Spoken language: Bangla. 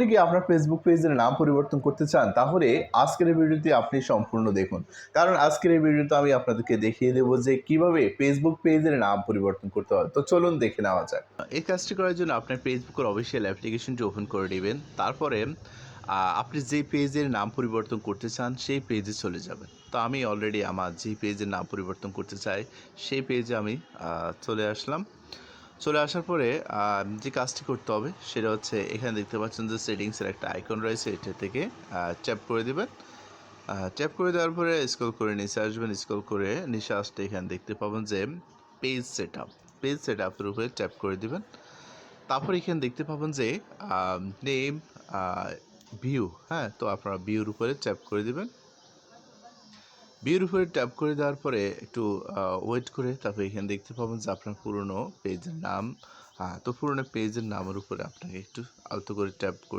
আপনি কি আপনার ফেসবুক পেজের নাম পরিবর্তন করতে চান? তাহলে আজকের এই ভিডিওটি আপনি সম্পূর্ণ দেখুন। কারণ আজকের এই ভিডিওতে আমি আপনাদেরকে দেখিয়ে দেব যে কিভাবে ফেসবুক পেজের নাম পরিবর্তন করতে হয়। তো চলুন দেখে নেওয়া যাক। এই কাজটি করার জন্য আপনার ফেসবুকের অফিসিয়াল অ্যাপ্লিকেশনটি ওপেন করে নেবেন। তারপরে আপনি যেই পেজের নাম পরিবর্তন করতে চান সেই পেজে চলে যাবেন। তো আমি অলরেডি আমার যে পেজের নাম পরিবর্তন করতে চাই সেই পেজে আমি চলে আসলাম। চলে আসার পরে যে কাজটি করতে হবে সেটা হচ্ছে এখানে দেখতে পাচ্ছেন যে সেটিংসের একটা আইকন রয়েছে, এটা থেকে ট্যাপ করে দিবেন। ট্যাপ করে দেওয়ার পরে স্ক্রল করে নিচে আসবেন। স্ক্রল করে নিচে আসতে এখানে দেখতে পাবেন যে পেজ সেটআপ। পেজ সেটআপের উপরে ট্যাপ করে দিবেন। তারপর এখানে দেখতে পাবেন যে নেম, ভিউ, হ্যাঁ? তো আপনারা ভিউর উপরে ট্যাপ করে দিবেন। ভিউর উপরে ট্যাপ করে দেওয়ার পরে একটু ওয়েট করে তারপরে এখানে দেখতে পাবেন যে আপনার পুরনো পেজের নাম, তো পুরনো পেজের নামের উপরে আপনাকে একটু আলতো করে ট্যাপ করে